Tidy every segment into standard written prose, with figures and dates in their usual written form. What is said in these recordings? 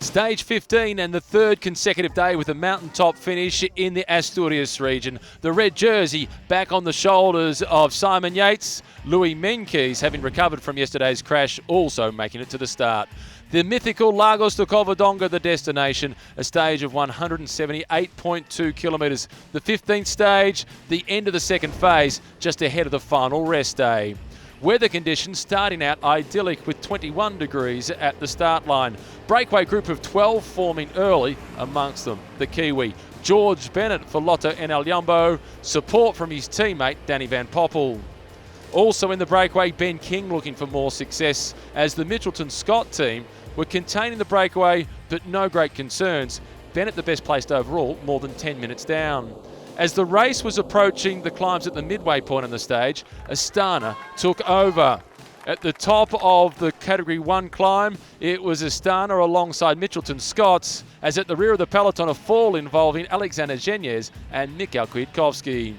Stage 15 and the third consecutive day with a mountaintop finish in the Asturias region. The red jersey back on the shoulders of Simon Yates. Louis Meintjes, having recovered from yesterday's crash, also making it to the start. The mythical Lagos de Covadonga, the destination, a stage of 178.2 kilometres. The 15th stage, the end of the second phase, just ahead of the final rest day. Weather conditions starting out idyllic with 21 degrees at the start line. Breakaway group of 12 forming early, amongst them the Kiwi George Bennett for Lotto NL Jumbo, support from his teammate Danny Van Poppel. Also in the breakaway, Ben King looking for more success as the Mitchelton Scott team were containing the breakaway but no great concerns. Bennett the best placed overall, more than 10 minutes down. As the race was approaching the climbs at the midway point on the stage, Astana took over. At the top of the Category 1 climb, it was Astana alongside Mitchelton Scots, as at the rear of the peloton a fall involving Alexander Genyes and Mikhail Kwiatkowski.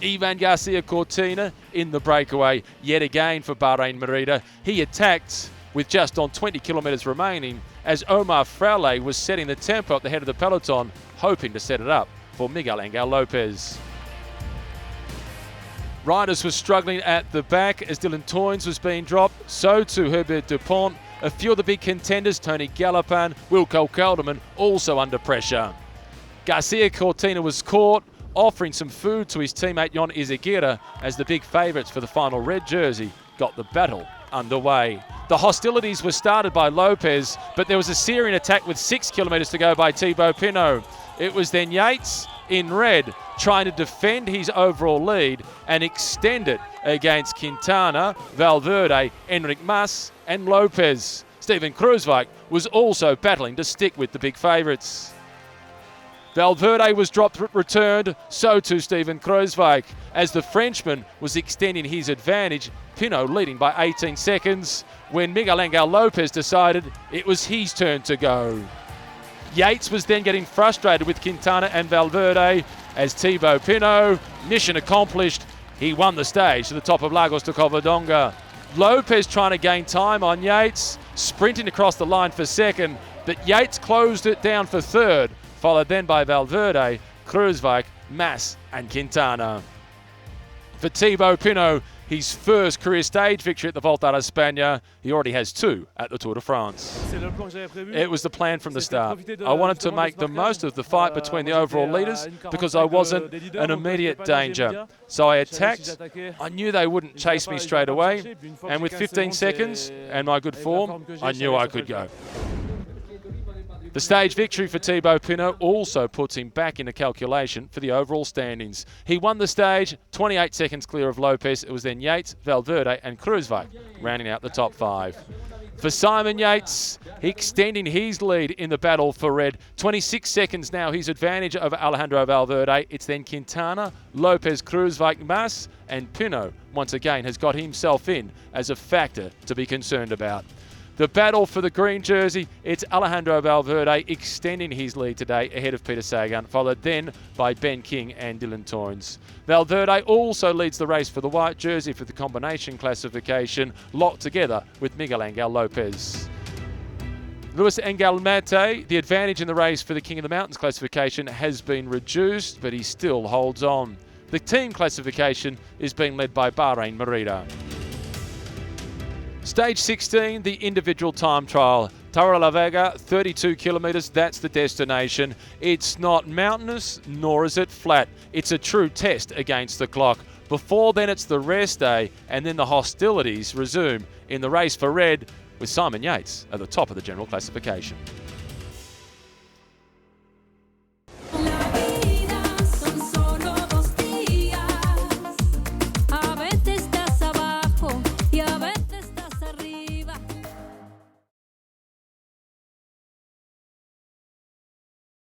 Ivan Garcia Cortina in the breakaway yet again for Bahrain Merida. He attacked with just on 20 kilometres remaining as Omar Fraile was setting the tempo at the head of the peloton, hoping to set it up for Miguel Angel Lopez. Riders were struggling at the back as Dylan Toynes was being dropped, so too Herbert Dupont. A few of the big contenders, Tony Gallopin, Wilco Kelderman, also under pressure. Garcia Cortina was caught, offering some food to his teammate Jon Izagirre as the big favourites for the final red jersey got the battle underway. The hostilities were started by Lopez, but there was a searing attack with 6 kilometres to go by Thibaut Pinot. It was then Yates in red trying to defend his overall lead and extend it against Quintana, Valverde, Enric Mas and Lopez. Steven Kruijswijk was also battling to stick with the big favourites. Valverde was dropped but returned, so too Steven Kruijswijk, as the Frenchman was extending his advantage, Pinot leading by 18 seconds, when Miguel Angel Lopez decided it was his turn to go. Yates was then getting frustrated with Quintana and Valverde as Thibaut Pinot, mission accomplished, he won the stage to the top of Lagos de Covadonga. Lopez trying to gain time on Yates, sprinting across the line for second, but Yates closed it down for third, followed then by Valverde, Kruijswijk, Mas and Quintana. For Thibaut Pinot, his first career stage victory at the Vuelta a España. He already has 2 at the Tour de France. It was the plan from the start. I wanted to make the most of the fight between the overall leaders because I wasn't an immediate danger. So I attacked. I knew they wouldn't chase me straight away. And with 15 seconds and my good form, I knew I could go. The stage victory for Thibaut Pinot also puts him back in the calculation for the overall standings. He won the stage, 28 seconds clear of Lopez. It was then Yates, Valverde and Kruijswijk rounding out the top 5. For Simon Yates, extending his lead in the battle for red. 26 seconds now, his advantage over Alejandro Valverde. It's then Quintana, Lopez, Kruijswijk, Mas and Pinot once again has got himself in as a factor to be concerned about. The battle for the green jersey, it's Alejandro Valverde extending his lead today ahead of Peter Sagan, followed then by Ben King and Dylan Toynes. Valverde also leads the race for the white jersey for the combination classification, locked together with Miguel Angel Lopez. Luis Angel Mate, the advantage in the race for the King of the Mountains classification has been reduced, but he still holds on. The team classification is being led by Bahrain Merida. Stage 16, the individual time trial. Torrelavega, 32 kilometres, that's the destination. It's not mountainous, nor is it flat. It's a true test against the clock. Before then, it's the rest day, and then the hostilities resume in the race for red with Simon Yates at the top of the general classification.